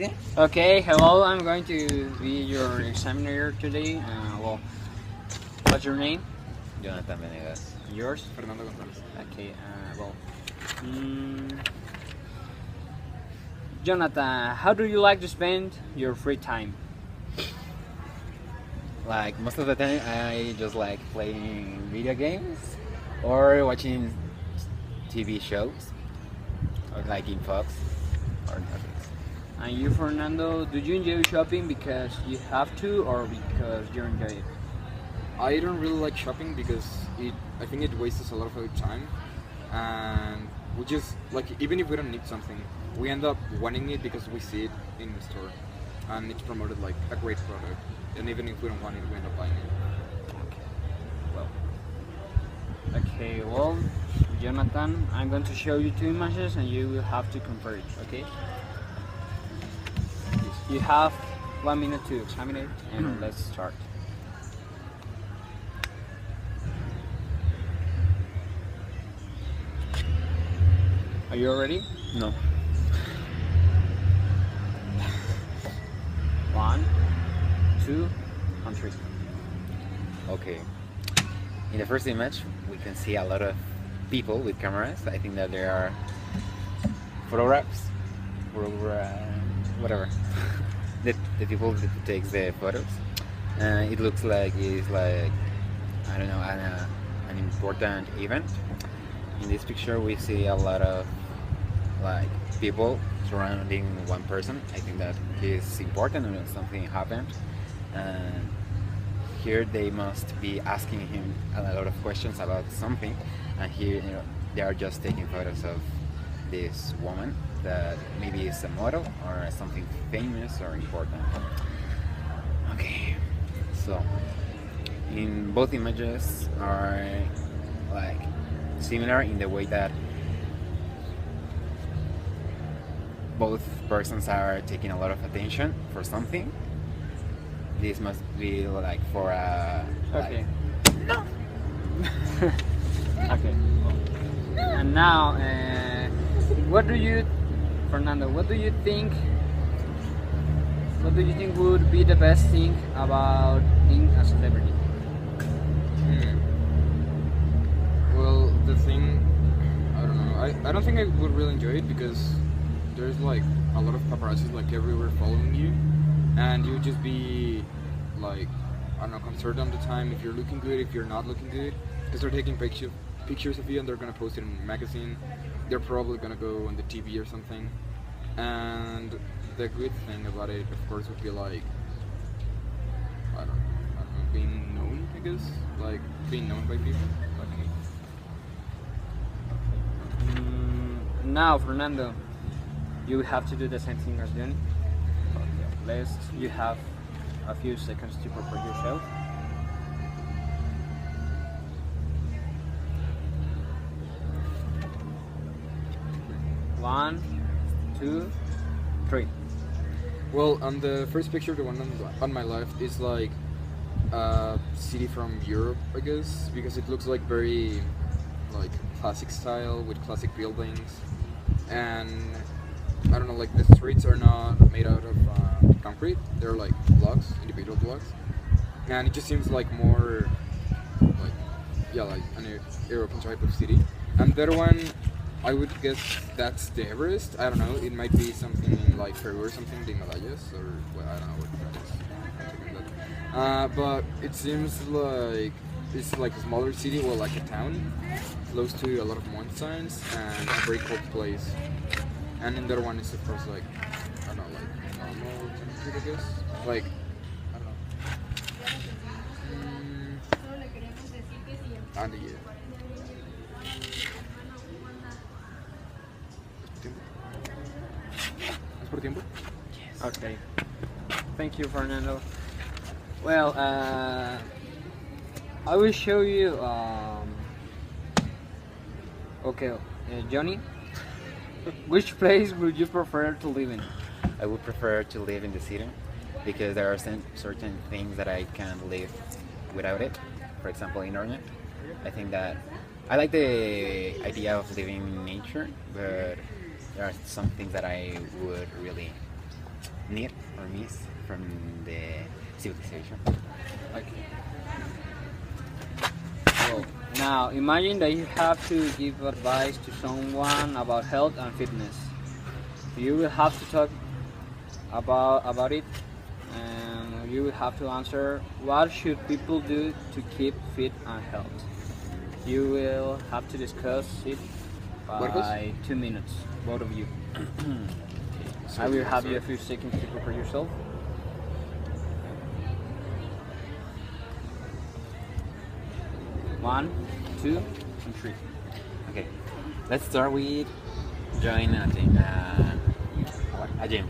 Okay, hello. I'm going to be your examiner today. What's your name? Jonathan Venegas. Yours? Fernando González. Okay. Jonathan, how do you like to spend your free time? Like most of the time, I just like playing video games or watching TV shows, or like in Fox or Netflix. And you, Fernando, do you enjoy shopping because you have to or because you enjoy it? I don't really like shopping because I think it wastes a lot of our time, and we just like even if we don't need something, we end up wanting it because we see it in the store, and it's promoted like a great product, and even if we don't want it, we end up buying it. Okay, well, Jonathan, I'm going to show you two images and you will have to compare it, okay? You have 1 minute to examine it and let's start. Are you ready? No. One, two, and three. Okay. In the first image, we can see a lot of people with cameras. I think that there are photographs, whatever. the people that takes the photos. It looks like it's like I don't know an important event. In this picture, we see a lot of like people surrounding one person. I think that is important when something happened. And here they must be asking him a lot of questions about something, and here they are just taking photos of this woman that maybe is a model or something famous or important. Okay, so in both images are like similar in the way that both persons are taking a lot of attention for something. This must be like for a Okay. Okay. And now, Fernando, what do you think? What do you think would be the best thing about being a celebrity? Well, the thing, I don't know. I don't think I would really enjoy it because there's like a lot of paparazzi like everywhere following you, and you would just be like I don't know, concerned all the time if you're looking good, if you're not looking good, because they're taking pictures of you and they're gonna post it in a magazine. They're probably gonna go on the TV or something. And the good thing about it, of course, would be like I don't know, being known. I guess like being known by people. Now, Fernando, you have to do the same thing as Johnny. Okay. You have a few seconds to prepare yourself. One, two, three. Well, on the first picture, the one on my left is like a city from Europe, I guess, because it looks like very like classic style with classic buildings, and I don't know, like the streets are not made out of concrete; they're like blocks, individual blocks, and it just seems like more like like an European type of city. And the other one, I would guess that's the Everest. I don't know. It might be something in like Peru or something, the Himalayas, or well, I don't know what that is. Something like that. But it seems like it's like a smaller city, well, like a town, close to a lot of mountains and a very cold place. And then the other one is of course like I don't know, like normal temperature, I guess. Like I don't know. And yeah. ¿Es por tiempo? Okay. Thank you, Fernando. Well, I will show you. Okay, Johnny, which place would you prefer to live in? I would prefer to live in the city because there are certain things that I can't live without it. For example, in Orne, I think that I like the idea of living in nature, but there are some things that I would really need or miss from the civilization. Okay. So now imagine that you have to give advice to someone about health and fitness. You will have to talk about it, and you will have to answer what should people do to keep fit and healthy. You will have to discuss it Marcos? by 2 minutes, both of you. So I will have you a sorry. few seconds to prepare yourself. One, two, and three. Okay, let's start with join a gym.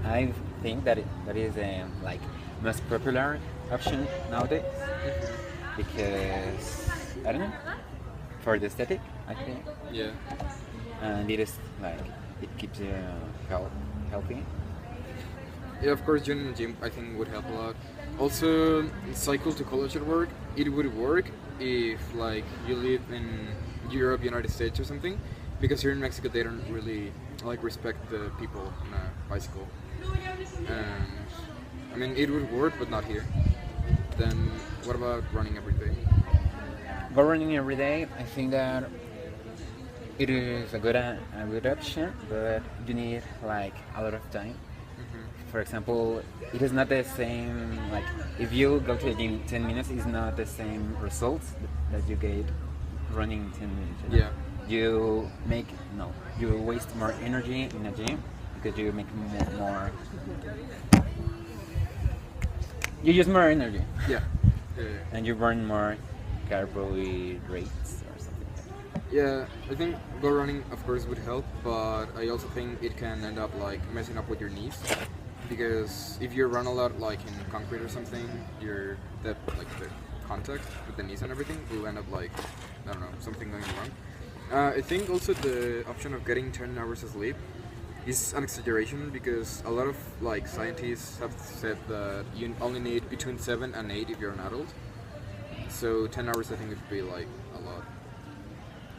I think that is like most popular option nowadays because I don't know, for the aesthetic I think, Yeah. and it is like it keeps you healthy. Yeah, of course, joining a gym I think would help a lot. Also, cycle to college at work. It would work if like you live in Europe, United States, or something, because here in Mexico they don't really like respect the people on a bicycle. And I mean, it would work, but not here. Then what about running every day? But running every day, I think that it is a good option, but you need like a lot of time. For example, it is not the same, like if you go to the gym 10 minutes, it's not the same results that you get running 10 minutes. You know? Yeah. You waste more energy in a gym because you make more you use more energy Yeah. and you burn more carbohydrates or something like that. Yeah, I think go running, of course, would help, but I also think it can end up like messing up with your knees, because if you run a lot, like in concrete or something, the contact with the knees and everything will end up like, I don't know, something going wrong. I think also the option of getting 10 hours of sleep is an exaggeration, because a lot of like scientists have said that you only need between 7 and 8 if you're an adult. So 10 hours I think would be like a lot.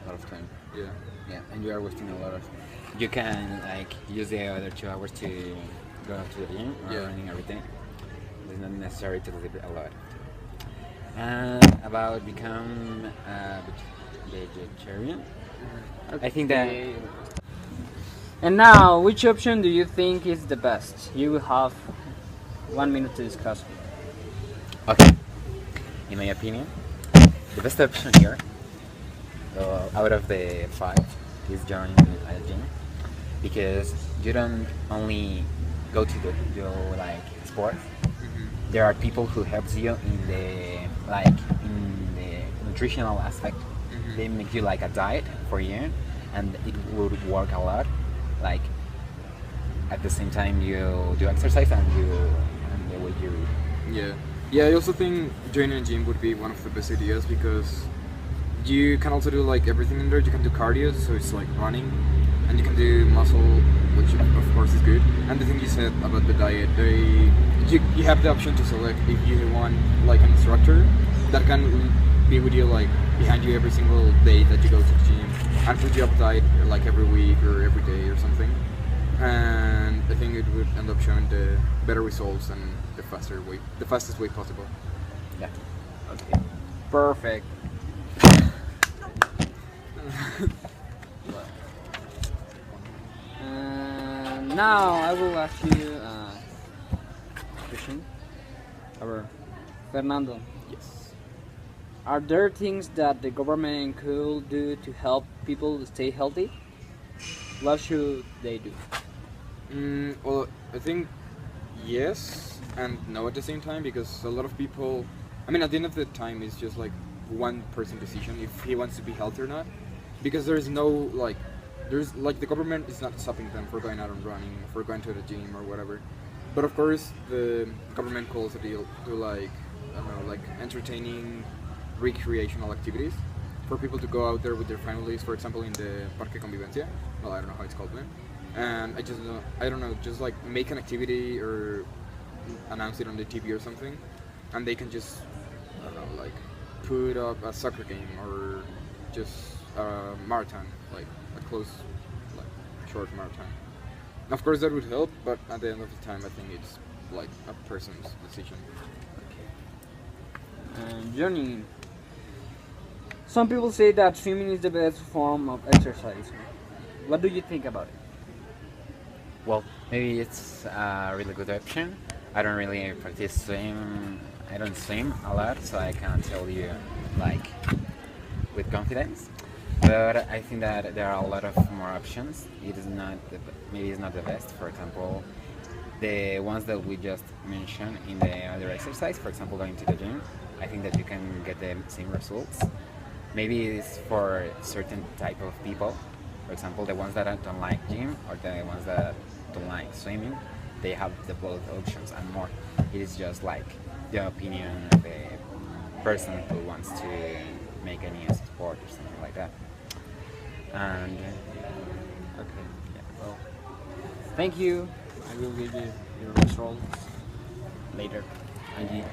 A lot of time. Yeah. Yeah, and you are wasting a lot of. You can like use the other 2 hours to go to the gym or Yeah. running everything. It's not necessary to sleep a lot. And about become a vegetarian, I think that And now, which option do you think is the best? You will have 1 minute to discuss. okay, in my opinion, the best option here, out of the 5, is joining a gym, because you don't only go to do like sports. There are people who helps you in the nutritional aspect. They make you like a diet for you, and it would work a lot. Like at the same time you do exercise and the way you eat. Yeah. Yeah, I also think joining a gym would be one of the best ideas, because you can also do like everything in there. You can do cardio, so it's like running, and you can do muscle, which of course is good. And the thing you said about the diet, you have the option to select if you want like an instructor that can be with you like behind you every single day that you go to the gym, and put you up diet like every week or every day or something. And I think it would end up showing the better results and the fastest way possible. Yeah. Okay. Perfect. Now I will ask you a question. Fernando, Yes. are there things that the government could do to help people stay healthy? What should they do? Well, I think yes and no at the same time, because a lot of people, I mean, at the end of the time, it's just like one person decision if he wants to be healthy or not, because there's the government is not stopping them for going out and running, for going to the gym or whatever. But of course, the government calls a deal to like, I don't know, like entertaining, recreational activities for people to go out there with their families. For example, in the Parque Convivencia. Well, I don't know how it's called, man. And I don't know, just like make an activity or announce it on the TV or something, and they can just, I don't know, like put up a soccer game or just a marathon, like a close, like short marathon. Of course, that would help, but at the end of the time, I think it's like a person's decision. Journey. Some people say that swimming is the best form of exercise. What do you think about it? Well, maybe it's a really good option. I don't really practice swim. I don't swim a lot, so I can't tell you like with confidence. But I think that there are a lot of more options. It is not maybe it's not the best. For example, the ones that we just mentioned in the other exercise, for example, going to the gym, I think that you can get the same results. Maybe it's for certain type of people. For example, the ones that don't like gym or the ones that don't like swimming, they have the both options and more. It is just like the opinion of the person who wants to make any sport or something like that. And Okay. yeah. Well, thank you. I will give you your results later. And you,